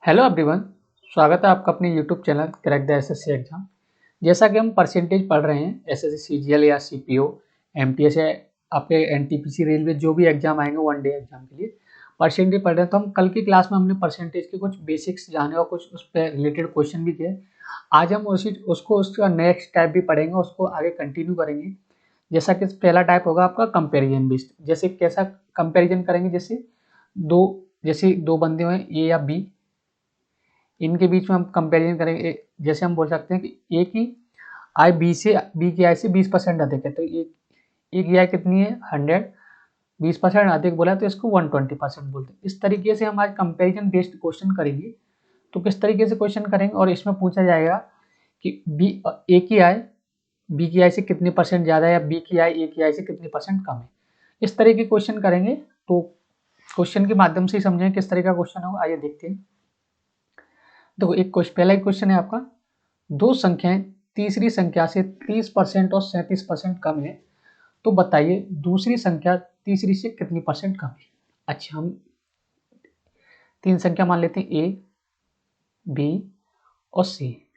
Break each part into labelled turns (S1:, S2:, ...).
S1: Hello everyone, स्वागत है आपका अपने YouTube channel crack the assessee exam. जैसा कि हम परसेंटेज पढ़ रहे हैं एसएससी सीजीएल या सीपीओ एमटीएस या आपके एनटीपीसी रेलवे जो भी एग्जाम आएंगे वन डे एग्जाम के लिए परसेंटेज पढ़ रहे हैं। तो हम कल की क्लास में हमने परसेंटेज के कुछ बेसिक्स जाने और कुछ उस पर रिलेटेड क्वेश्चन भी किए। आज हम उसका नेक्स्ट टाइप भी पढ़ेंगे, उसको आगे कंटिन्यू करेंगे। जैसा कि पहला टाइप होगा आपका कंपेरिजन बेस्ड। जैसे कैसा कंपेरिजन करेंगे, जैसे दो बंदे हैं ए या बी, इनके बीच में हम कंपैरिजन करेंगे। जैसे हम बोल सकते हैं कि ए की आय बी की आय से 20% अधिक है, तो ए की आय कितनी है 100, 20% अधिक बोला तो इसको 120% बोलते हैं। इस तरीके से हम आज कंपैरिजन बेस्ड क्वेश्चन करेंगे। तो किस तरीके से क्वेश्चन करेंगे, और इसमें पूछा जाएगा कि ए की आय बी की आय से कितने परसेंट ज़्यादा है या बी की आय ए की आय से कितने परसेंट कम है। इस तरह के क्वेश्चन करेंगे। तो क्वेश्चन के माध्यम से ही समझें किस तरह का क्वेश्चन होगा। आइए देखते हैं। देखो पहला एक क्वेश्चन है आपका, दो संख्याएं तीसरी संख्या से 30% और 37% कम है, तो बताइए दूसरी संख्या तीसरी से कितनी परसेंट कम है। अच्छा, हम तीन संख्या मान लेते हैं ए बी और सी।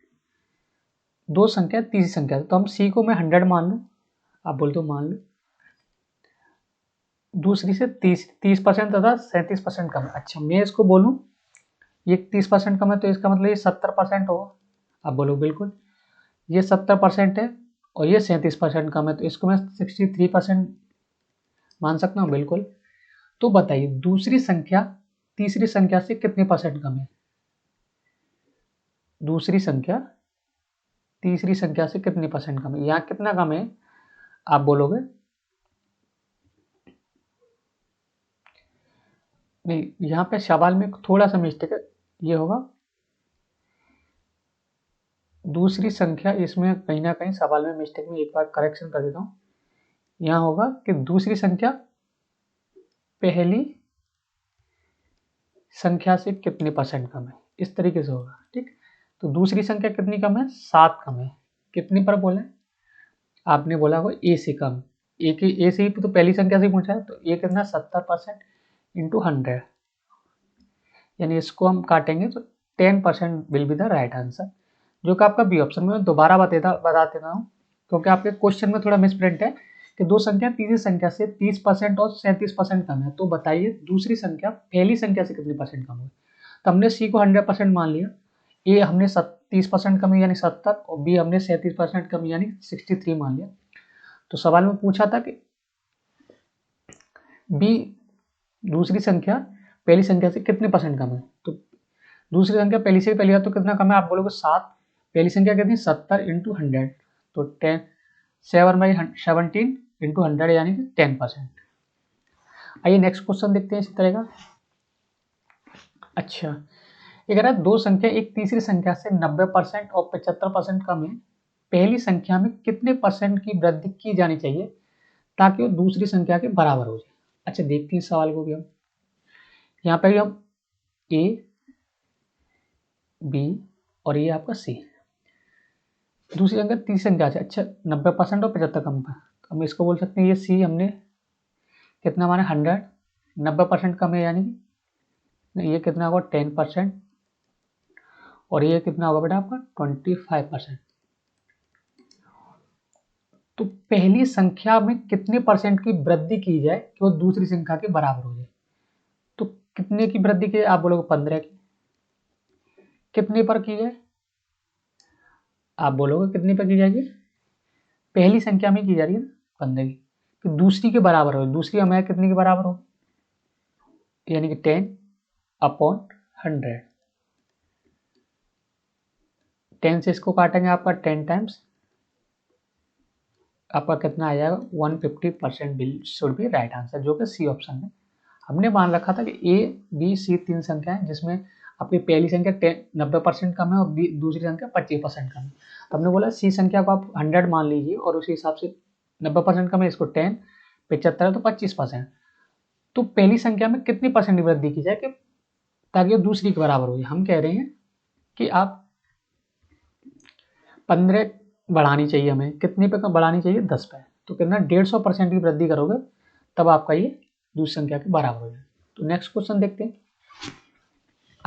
S1: दो संख्या तीसरी संख्या, तो हम सी को मैं 100 मान लूँ, आप बोल दो मान लो। दूसरी से 30% तथा 37% कम है। अच्छा, मैं इसको बोलूँ ये 30% कम है, तो इसका मतलब ये 70% होगा। आप बोलो बिल्कुल, ये 70% है और ये 37% कम है, तो इसको मैं 63% मान सकता हूँ। बिल्कुल। तो बताइए दूसरी संख्या तीसरी संख्या से कितने परसेंट कम है। दूसरी संख्या तीसरी संख्या से कितने परसेंट कम है, यहाँ कितना कम है आप बोलोगे। नहीं, यहाँ पे सवाल में थोड़ा सा मिस्टेक है। ये होगा दूसरी संख्या, इसमें कहीं ना कहीं सवाल में मिस्टेक में एक बार करेक्शन कर देता हूँ। यहाँ होगा कि दूसरी संख्या पहली संख्या से कितने परसेंट कम है, इस तरीके से होगा। ठीक, तो दूसरी संख्या कितनी कम है, 7 कम है। कितनी पर बोले आपने, बोला हो ए से कम। ए से ही तो पहली संख्या से पूछा है, तो ए कितना 70% इंटू 100, यानी इसको हम काटेंगे तो 10% will be the right answer, जो कि आपका बी ऑप्शन में। दोबारा बता देता हूँ क्योंकि आपके क्वेश्चन में थोड़ा मिसप्रिंट है कि दो संख्या तीसरी संख्या से 30% और 37% कम है, तो बताइए दूसरी संख्या पहली संख्या से कितनी परसेंट कम है। तो हमने सी को 100% मान लिया, ए हमने 30% कम यानी 70, और बी हमने 37% कम यानी 63 मान लिया। तो सवाल में पूछा था कि बी दूसरी संख्या पहली संख्या से कितने परसेंट कम है, तो दूसरी संख्या पहली से पहली है तो कितना कम है, आप बोलोगे 7। पहली संख्या कितनी 70 इंटू 100, तो 7/17 इंटू 100 यानी कि 10%। आइए नेक्स्ट क्वेश्चन देखते हैं इसी तरह का। अच्छा, ये कह रहा है दो संख्या एक तीसरी संख्या से 90% और 75% कम है, पहली संख्या में कितने परसेंट की वृद्धि की जानी चाहिए ताकि वो दूसरी संख्या के बराबर हो जाए। अच्छा, देखते हैं सवाल को भी हम। यहाँ पर हम ए बी और ये आपका सी, दूसरी संख्या तीसरी संख्या से अच्छा 90% और 75 कम पर, तो हम इसको बोल सकते हैं ये सी हमने कितना माने 100, 90% कम है यानी कि ये कितना होगा 10%, और ये कितना होगा बेटा आपका 25%। तो पहली संख्या में कितने परसेंट की वृद्धि की जाए कि वो दूसरी संख्या के बराबर हो जाए। तो कितने की वृद्धि की, आप बोलोगे 15 की। कितने पर की जाए, आप बोलोगे कितने पर की जाएगी, पहली संख्या में की जा रही है 15 की, तो दूसरी के बराबर हो। दूसरी हमें कितने के बराबर हो, यानी कि 10/100। 10 से इसको काटेंगे आपका 10 टाइम्स, आपका कितना आ जाएगा 150% bill should be right answer, जो कि सी ऑप्शन में। हमने मान रखा था कि ए बी सी तीन संख्याएं जिसमें आपकी पहली संख्या 90% कम है और दूसरी संख्या 25% कम है। तो हमने बोला सी संख्या को आप 100 मान लीजिए और उसी हिसाब से 90% कम है, इसको 10, 75 है तो 25%। तो पहली संख्या में कितनी परसेंट वृद्धि की जाए कि ताकि वो दूसरी के बराबर हो जाए। हम कह रहे हैं कि आप 15 बढ़ानी चाहिए, हमें कितने पे बढ़ानी चाहिए 10 पे, तो कितना 150% की वृद्धि करोगे तब आपका ये दूसरी संख्या के बराबर हो जाए। तो नेक्स्ट क्वेश्चन देखते हैं।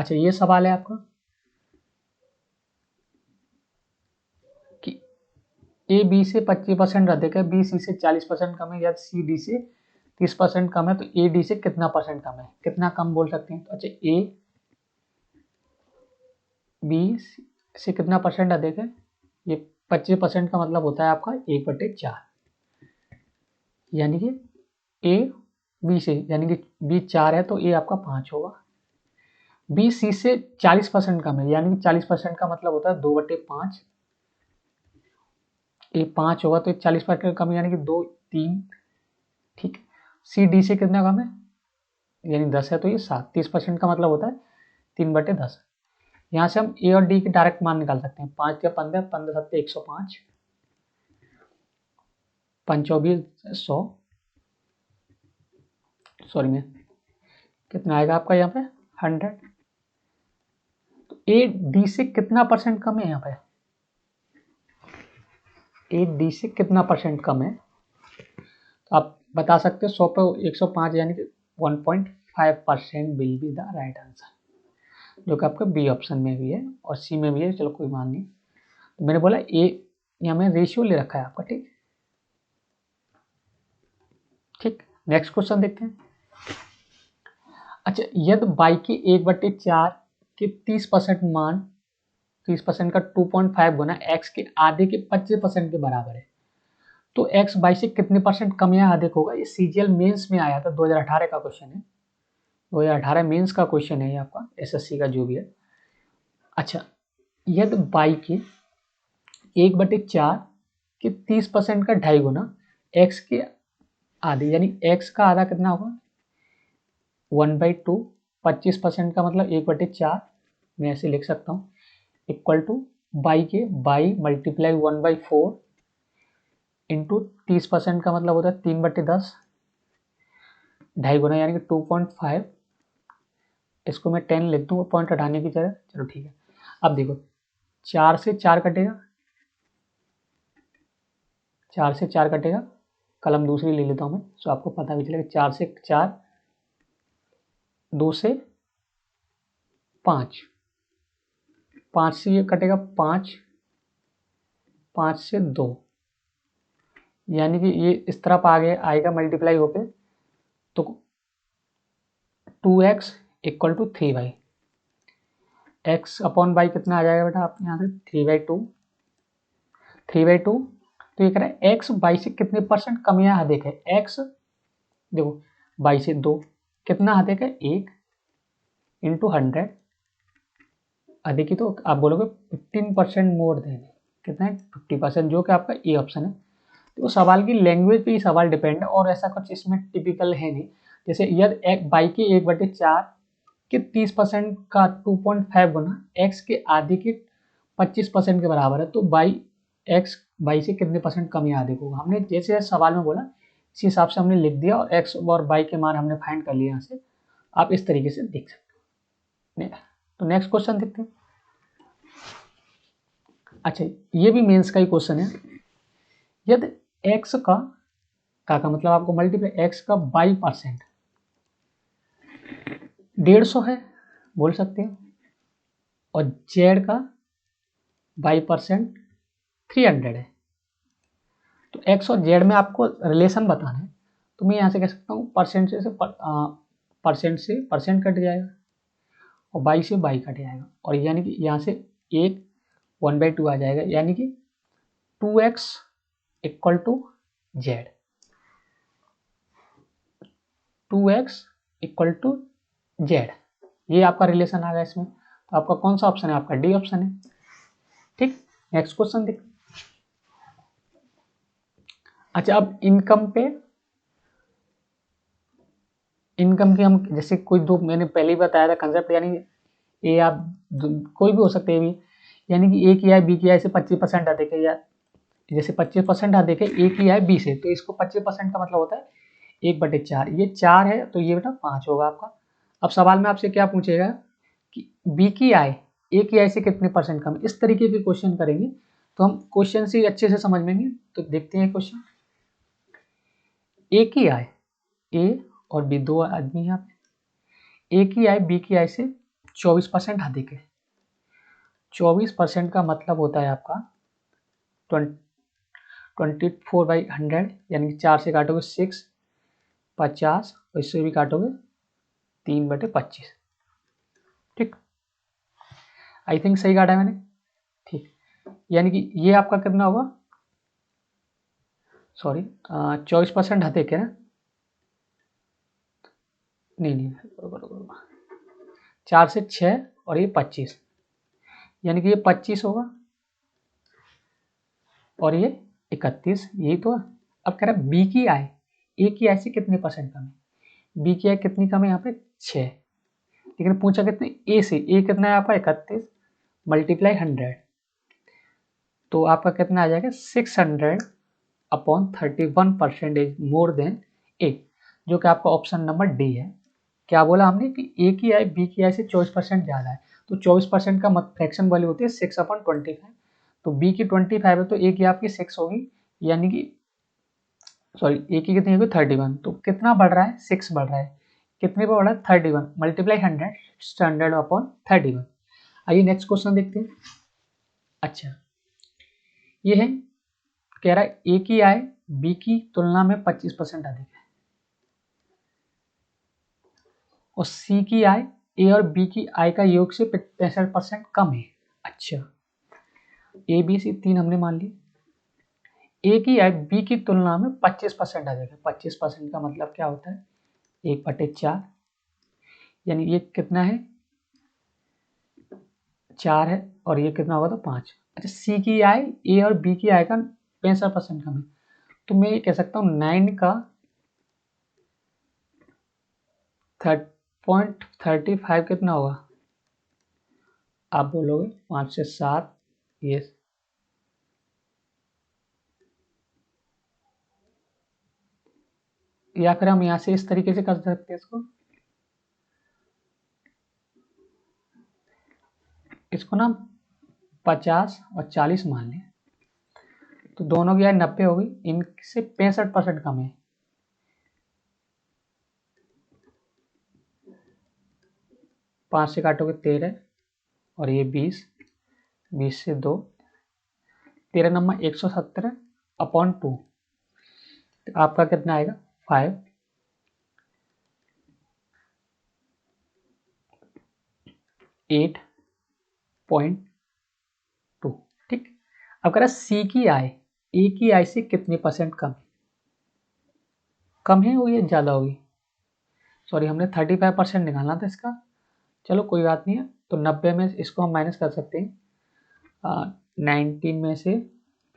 S1: अच्छा ये सवाल है आपका कि ए बी से 25% अधिक है, बी सी से 40% कम है या सी डी से 30% कम है, तो ए डी से कितना परसेंट कम है, कितना कम बोल सकते हैं। तो अच्छा ए बी से कितना परसेंट अधिक है, ये 25% का मतलब होता है आपका 1/4, यानी कि ए बी से, यानी कि बी 4 है तो ए आपका 5 होगा। बी सी से 40% कम है, यानी कि 40% का मतलब होता है 2/5, ए 5 होगा तो 40% कम, यानी कि 2 3, ठीक। सी डी से कितना कम है, यानी 10 है तो ये 7, 30% का मतलब होता है 3/10। यहाँ से हम ए और डी के डायरेक्ट मान निकाल सकते हैं। 5 या 15, 15 7 105, 524 100, सॉरी में कितना आएगा आपका यहाँ पे 100। तो ए डी से कितना परसेंट कम है, यहाँ पे ए डी से कितना परसेंट कम है, तो आप बता सकते हो 100 पे 105, यानी कि 1.5% will be the right answer, जो कि आपका बी ऑप्शन में भी है और सी में भी है। चलो कोई मान नहीं, तो मैंने बोला ए, यहाँ में रेशियो ले रखा है आपका, ठीक ठीक। नेक्स्ट क्वेश्चन देखते हैं। अच्छा यदि बाई के 1/4 के 30% मान, 30% का 2.5 गुना एक्स के आधे के 25% के बराबर है, तो एक्स बाई से कितने परसेंट कम या अधिक होगा। ये सीजीएल मेंस में आया था, 2018 का क्वेश्चन है, 2018 मेंस का क्वेश्चन है ये आपका, एसएससी का जो भी है। अच्छा यदि बाई के 1/4 के 30% का 2.5 गुना एक्स के आधे, यानी एक्स का आधा कितना होगा 1/2, 25% का मतलब 1/4, मैं ऐसे लिख सकता हूँ, इक्वल टू बाई के बाई मल्टीप्लाई 1/4 इंटू 30% का मतलब होता है 3/10, 2.5 गुना यानी कि 2.5, इसको मैं 10 लिख दूँ पॉइंट हटाने की जगह, चलो ठीक है। अब देखो 4 से 4 कटेगा, 4 से 4 कटेगा, कलम दूसरी ले लेता हूँ मैं, सो आपको पता भी चलेगा। 4 से 4, 2 से 5, 5 से ये कटेगा 5, 5 से 2, यानी कि ये इस तरफ आगे आएगा मल्टीप्लाई होके, तो 2x equal to 3y, x upon by कितना आ जाएगा बेटा आप यहाँ से 3/2, 3/2। तो ये कह रहा है x बाई से कितने परसेंट कम या अधिक है। x देखो बाई से 2, कितना अधिक है 1 इंटू 100, अधिक ही तो आप बोलोगे 15% मोर देन, कितना है 50%, जो कि आपका ए ऑप्शन है। तो सवाल की लैंग्वेज पे ही सवाल डिपेंड है, और ऐसा कुछ इसमें टिपिकल है नहीं। जैसे यदि बाई के 1/4 के 30% का 2.5 गुना एक्स के आधे के 25% के बराबर है, तो बाई एक्स बाई से कितने परसेंट कम या अधिक होगा। हमने जैसे सवाल में बोला इसी हिसाब से हमने लिख दिया, और एक्स और बाई के मान हमने फाइंड कर लिया। यहाँ से आप इस तरीके से देख सकते हो। तो नेक्स्ट क्वेश्चन देखते हैं। अच्छा ये भी मेंस का ही क्वेश्चन है। यदि एक्स का मतलब आपको मल्टीप्लाई एक्स का 22% 150 है बोल सकते हैं, और जेड का 22% 300 है। तो एक्स और जेड में आपको रिलेशन बताना है, तो मैं यहाँ से कह सकता हूँ परसेंट से परसेंट कट जाएगा, और बाई से बाई कट जाएगा, और यानी कि यहाँ से एक 1/2 आ जाएगा, यानी कि 2x equal to z, 2x equal to z, ये आपका रिलेशन आ गया इसमें। तो आपका कौन सा ऑप्शन है, आपका डी ऑप्शन है, ठीक। नेक्स्ट क्वेश्चन देख। अच्छा अब इनकम की हम जैसे कोई दो, मैंने पहले ही बताया था कंसेप्ट, यानी ए आप कोई भी हो सकते हैं, यानी कि ए की आय बी की आय से 25% अधिक है, या जैसे 25% अधिक है ए की आय बी से, तो इसको 25% का मतलब होता है 1/4, ये 4 है तो ये बेटा 5 होगा आपका। अब सवाल में आपसे क्या पूछेगा कि बी की आय ए की आय से कितने परसेंट कम, इस तरीके के क्वेश्चन करेंगे तो हम क्वेश्चन से अच्छे से समझ लेंगे। तो देखते हैं क्वेश्चन। ए की आय, ए और बी दो आदमी यहाँ पे, ए की आय बी की आय से 24% अधिक है। 24% का मतलब होता है आपका 24/100, यानी कि 4 से काटोगे 6, 50 और इससे भी काटोगे 3/25। ठीक, आई थिंक सही काटा है मैंने। ठीक, यानी कि ये आपका कितना होगा, सॉरी 24% अधिक है ना, नहीं 4 से 6 और ये 25, यानी कि ये 25 होगा और ये 31, यही तो है। अब कह रहा है बी की आय ए की आय से कितने परसेंट कम है। बी की आय कितनी कम है यहाँ पे 6, लेकिन पूछा कितने ए से, ए कितना है आपका 31 मल्टीप्लाई 100, तो आपका कितना आ जाएगा 600/31% मोर देन ए, जो कि आपका ऑप्शन नंबर डी है। क्या बोला हमने कि ए की आय बी की आय से 24% ज़्यादा है, तो 24% का फ्रैक्शन वैल्यू होती है 6/25, तो बी की 25 है तो ए की आपकी 6 होगी, यानी कि सॉरी ए की कितनी होगी 31, तो कितना बढ़ रहा है 6 बढ़ रहा है, कितने पे बढ़ रहा है 31 मल्टीप्लाई 100, 100/31। आइए नेक्स्ट क्वेश्चन देखते हैं। अच्छा ये है, कह रहा है ए की आय बी की तुलना में 25% अधिक है और सी की आय ए और बी की आय का योग से 65% कम है। अच्छा ए बी सी 3 हमने मान ली, ए की आय बी की तुलना में 25% अधिक है। 25% का मतलब क्या होता है 1/4, यानी ये कितना है 4 है और ये कितना होगा तो 5। अच्छा सी की आय ए और बी की आय का 65% कम है, तो मैं ये कह सकता हूँ 9 का 0.35 कितना होगा, आप बोलोगे 5 से 7, ये या फिर हम यहाँ से इस तरीके से कर सकते हैं इसको ना 50 और 40 मान लें, तो दोनों की आय 90 होगी, इनसे 65% कम है। 5 से काटोगे 13 और ये 20, 20 से 2, 13 नंबर 170/2, तो आपका कितना आएगा 5, 8.2। ठीक, अब कह रहा है सी की आय ए की आय से कितने परसेंट कम है, कम है वो ये ज़्यादा होगी, सॉरी हमने 35% निकालना था इसका, चलो कोई बात नहीं है, तो 90 में इसको हम माइनस कर सकते हैं, 19 में से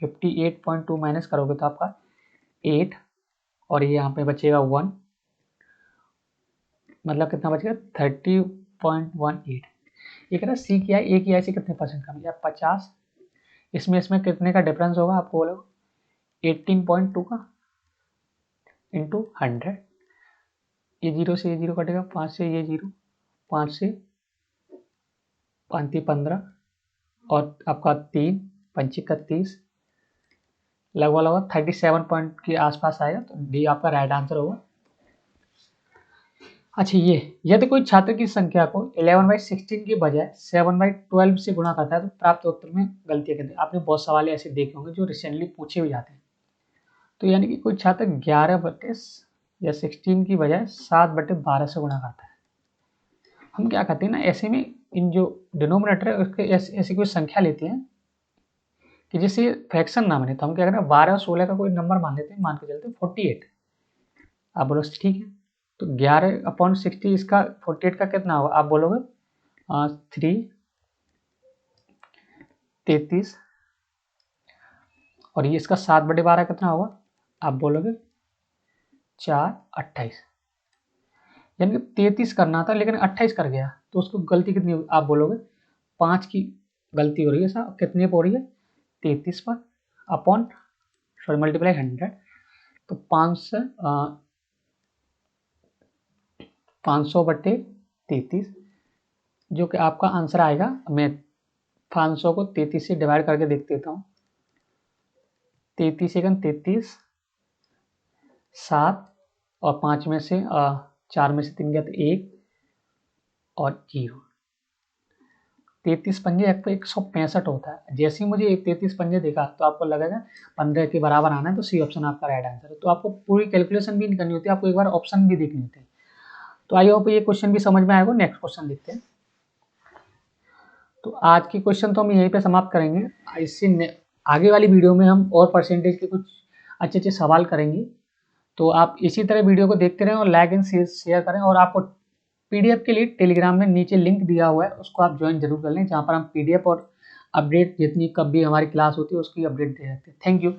S1: 58.2 माइनस करोगे तो आपका 8 और ये यहाँ पे बचेगा 1, मतलब कितना बचेगा 30.18। ये कह रहा है सी की आय ए की आय से कितने परसेंट कम है, या 50, इसमें कितने का डिफरेंस होगा आपको बोलो 18.2 का इंटू 100, ये 0 से ये 0 कटेगा, 5 से ये 0, 5 से 5 15 और आपका 3 5 31, लगभग 37 पॉइंट के आसपास आएगा, तो डी आपका राइट आंसर होगा। अच्छा ये यदि कोई छात्र की संख्या को 11/16 के बजाय 7/12 से गुणा करता है तो प्राप्त उत्तर में गलतियां करते हैं। आपने बहुत सवाल ऐसे देखे होंगे जो रिसेंटली पूछे भी जाते हैं, तो यानी कि कोई छात्र 11 या 16 की बजाय 7/12 से गुणा करता है। हम क्या करते हैं ना ऐसे में, इन जो डिनोमिनेटर है उसके ऐसी कोई संख्या लेते हैं कि जिससे फ्रैक्शन ना बने, तो हम क्या करें 12 और 16 का कोई नंबर मान लेते हैं, मान के चलते 48, आप बोलो ठीक है, तो 11/60 इसका 48 का कितना होगा, आप बोलोगे 3 33 और ये इसका 7/12 कितना होगा, आप बोलोगे 4 28, यानी कि 33 करना था लेकिन 28 कर गया, तो उसको गलती कितनी होगी, आप बोलोगे 5 की गलती हो रही है सर, कितने पर हो रही है 33 पर, अपॉन सॉरी मल्टीप्लाई 100, तो 500/33, जो कि आपका आंसर आएगा, मैं 500 को 33 से डिवाइड करके देख देता हूँ, 33 सेकंड 33, 7 और 5 में से 4 में से 3 गया तो 1 और 0, 33 पंजे 165 होता है। जैसे ही मुझे 33 पंजे देखा तो आपको लगेगा 15 के बराबर आना है, तो सी ऑप्शन आपका राइट आंसर है। तो आपको पूरी कैलकुलेशन भी नहीं करनी होती, आपको एक बार ऑप्शन भी देखनी होती है। तो आई होप ये क्वेश्चन भी समझ में आएगा। नेक्स्ट क्वेश्चन देखते हैं। तो आज की क्वेश्चन तो हम यहीं पे समाप्त करेंगे। इससे आगे वाली वीडियो में हम और परसेंटेज के कुछ अच्छे अच्छे सवाल करेंगे। तो आप इसी तरह वीडियो को देखते रहें और लाइक एंड शेयर करें। और आपको पीडीएफ के लिए टेलीग्राम में नीचे लिंक दिया हुआ है, उसको आप ज्वाइन जरूर कर लें, जहाँ पर हम पीडीएफ और अपडेट जितनी कब भी हमारी क्लास होती है उसकी अपडेट दे सकते हैं। Thank you.